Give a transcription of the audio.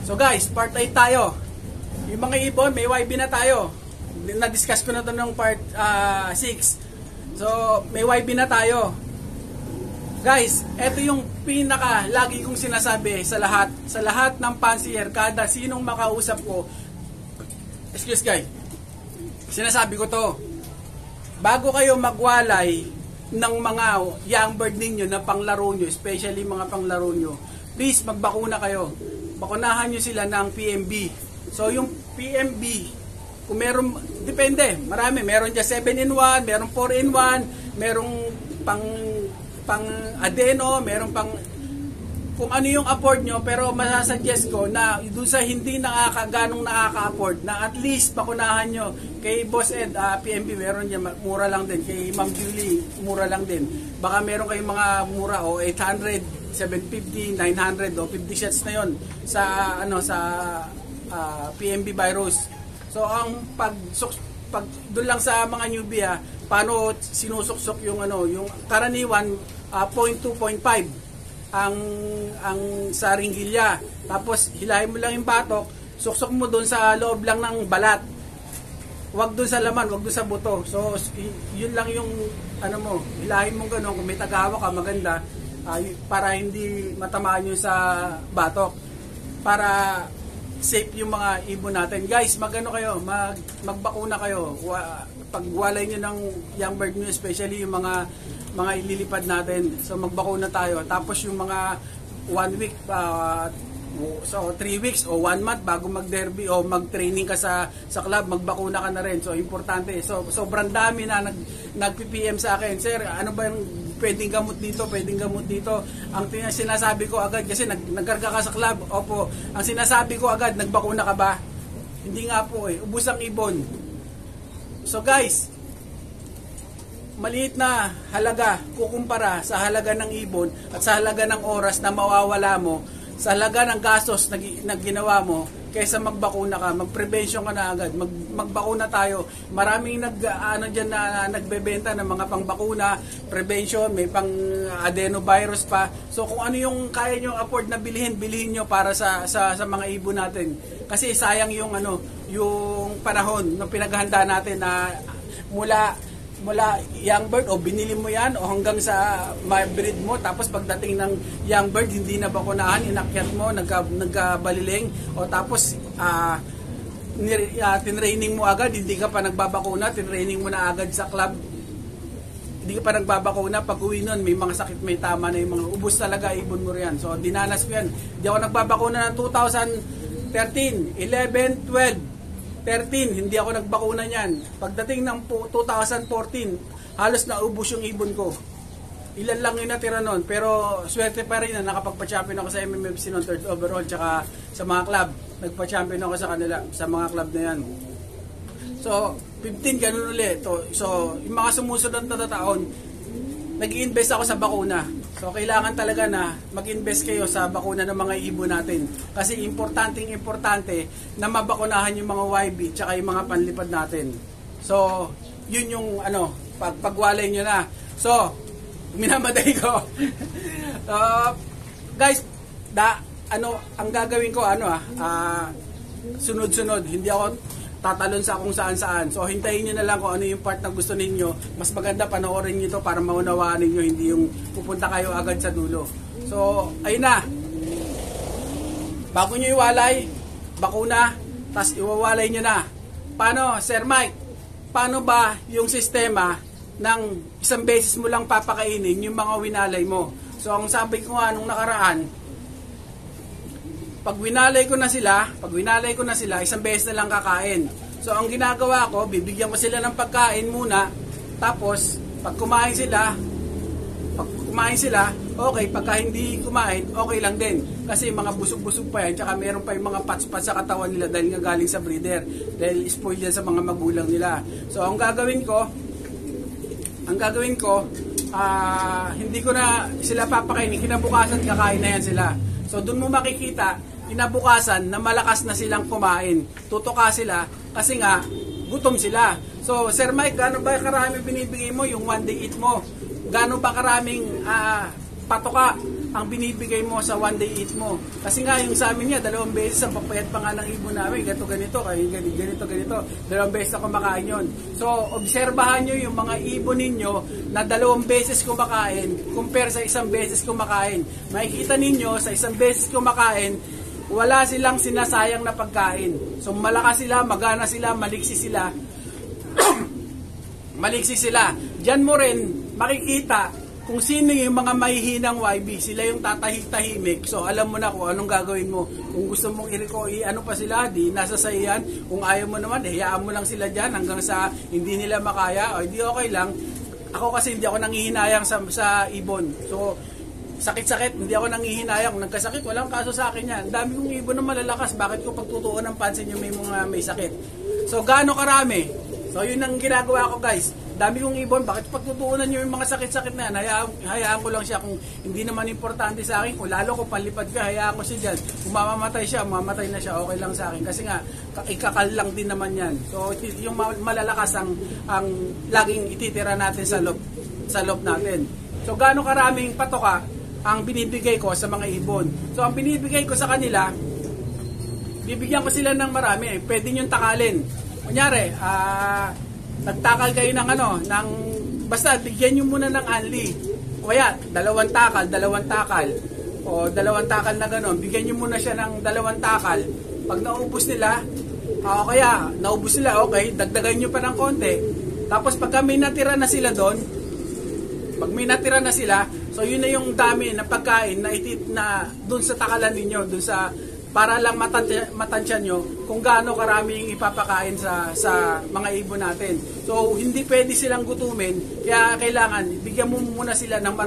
So guys, part 8 tayo. Yung mga ibon, may YB na tayo. Na-discuss ko na ito ng part 6. So, may YB na tayo. Guys, ito yung pinaka lagi kong sinasabi sa lahat ng pansier, kada sinong makausap ko. Excuse guys. Sinasabi ko to. Bago kayo magwalay ng mga young bird ninyo na panglaro nyo, especially mga panglaro nyo, please magbakuna kayo. Bakunahan nyo sila ng PMB. So yung PMB, kung meron, depende, marami. Meron dyan 7-in-1, meron 4-in-1, merong pang adeno, meron pang kung ano yung afford nyo, pero masasuggest ko na dun sa hindi ganong nakaka-afford, na at least bakunahan nyo. Kay Boss Ed, PMB, meron dyan, mura lang din. Kay Ma'am Julie, mura lang din. Baka meron kayong mga mura, 800, 750, 900, 50 shots na yon sa, PMB virus. So, ang pag doon lang sa mga newbie, paano sinusuksok yung, yung karaniwan, 0.2, 0.5. ang sa ringgilya. Tapos hilahin mo lang yung batok, suksok mo doon sa loob lang ng balat. Huwag doon sa laman, huwag doon sa buto. So yun lang yung hilahin mo gano'n. Kung may tagahawak ka, maganda, para hindi matamaan yun sa batok. Para safe yung mga ibon natin. Guys, magbakuna kayo. Pagwalay nyo ng young bird nyo, especially yung mga ililipad natin. So magbakuna tayo. Tapos yung mga 1 week, so 3 weeks o 1 month bago mag-derby o mag-training ka sa club, magbakuna ka na rin. So importante. So sobrang dami na nag-PPM sa akin. Sir, ano ba yung pwedeng gamot dito? Pwedeng gamot dito. Ang sinasabi ko agad, kasi nagkarga ka sa club. Opo. Ang sinasabi ko agad, nagbakuna ka ba? Hindi nga po ubus ang ibon. So guys, maliit na halaga kukumpara sa halaga ng ibon at sa halaga ng oras na mawawala mo, sa halaga ng gastos na ginawa mo, kaysa magbakuna ka, mag-prevention ka na agad, magbakuna tayo. Maraming dyan na nagbebenta ng mga pangbakuna, prevention, may pang adenovirus pa. So kung ano yung kaya nyo afford na bilhin nyo para sa mga ibon natin. Kasi sayang yung yung panahon na pinaghanda natin na mula young bird o binili mo yan o hanggang sa breed mo, tapos pagdating ng young bird hindi na bakunahan, inakyat mo, nagkabaliling, o tapos tinraining mo agad, hindi ka pa nagbabakuna, tinraining mo na agad sa club, hindi ka pa nagbabakuna, pag uwi nun may mga sakit, may tama na yung mga ubos talaga, ibon mo riyan. So dinanas ko yan, hindi ako nagbabakuna ng 2013, 11, 12 13, hindi ako nagbakuna niyan. Pagdating ng 2014, halos naubos yung ibon ko. Ilan lang yung natira nun, pero swerte pa rin na nakapagpa-champion ako sa MMFC noong 3rd overall, tsaka sa mga club. Nagpa-champion ako sa kanila, sa mga club na yan. So, 15 ganun ulit. So, yung mga sumusunod na taon, nag-i-invest ako sa bakuna. So, kailangan talaga na mag-invest kayo sa bakuna ng mga ibon natin. Kasi importante na mabakunahan yung mga YB tsaka yung mga panlipad natin. So, yun yung pagwalay nyo na. So, minamaday ko. Guys, ang gagawin ko, sunod-sunod. Hindi ako tatalon sa kung saan-saan. So, hintayin nyo na lang kung ano yung part na gusto ninyo. Mas maganda panoorin nyo ito para maunawaan ninyo, hindi yung pupunta kayo agad sa dulo. So, ayun na. Bago nyo iwalay, bakuna, tas iwawalay nyo na. Paano, Sir Mike? Paano ba yung sistema ng isang beses mo lang papakainin yung mga winalay mo? So, ang sabi ko nga nung nakaraan, pag winalay ko na sila, isang beses na lang kakain. So, ang ginagawa ko, bibigyan ko sila ng pagkain muna, tapos, pag kumain sila, okay, pagka hindi kumain, okay lang din. Kasi mga busog-busog pa yan, tsaka meron pa yung mga pats-pats sa katawan nila dahil nga galing sa breeder, dahil spoiled yan sa mga magulang nila. So, ang gagawin ko, hindi ko na sila papakainin, kinabukasan kakain na yan sila. So, doon mo makikita, kinabukasan na malakas na silang kumain. Tutuka sila kasi nga gutom sila. So, Sir Mike, gaano ba karami binibigay mo yung 1 day eat mo? Gaano ba karaming patoka ang binibigay mo sa one day eat mo. Kasi nga yung sa amin nga, 2 beses ang papayat pa nga ng ibon namin, ganito, ganito, 2 beses na kumakain yun. So, obserbahan nyo yung mga ibon ninyo na 2 beses kumakain, compare sa 1 beses kumakain. Makikita ninyo, sa 1 beses kumakain, wala silang sinasayang na pagkain. So, malakas sila, magana sila, maliksi sila. Maliksi sila. Diyan mo rin makikita kung sino yung mga mahihinang YB. Sila yung tatahimik. So, alam mo na kung anong gagawin mo. Kung gusto mong ano pa sila, di nasa sayan. Kung ayaw mo naman, hayaan mo lang sila dyan hanggang sa hindi nila makaya. O, di okay lang. Ako kasi hindi ako nangihinayang sa ibon. So, sakit-sakit, hindi ako nangihinayang. Nagkasakit, walang kaso sa akin yan. Dami kong ibon na malalakas. Bakit ko pagtutuon ng pansin yung may sakit? So, gaano karami? So, yun ang ginagawa ko, guys. Dami kong ibon, bakit pagtutuunan nyo yung mga sakit-sakit na yan? Hayaan ko lang siya kung hindi naman importante sa akin. Kung lalo ko palipad ka, hayaan ko siya dyan. Kung mamamatay siya, mamamatay na siya, okay lang sa akin. Kasi nga, ikakal lang din naman yan. So, yung malalakas ang laging ititira natin sa loob natin. So, gaano karaming patoka ang binibigay ko sa mga ibon? So, ang binibigay ko sa kanila, bibigyan ko sila ng marami. Pwede nyo takalin. Kunyari, nagtakal kayo ng basta bigyan nyo muna ng anli. O kaya, 2 takal. O 2 takal na gano'n, bigyan nyo muna siya ng 2 takal. Pag naubos nila, o kaya, naubos nila, okay, dagdagan nyo pa ng konti. Tapos pagka may natira na sila doon, so yun na yung dami na pagkain na doon sa takalan ninyo, doon sa para lang matansya nyo kung gaano karami yung ipapakain sa mga ibon natin. So, hindi pwede silang gutumin, kaya kailangan bigyan mo muna sila ng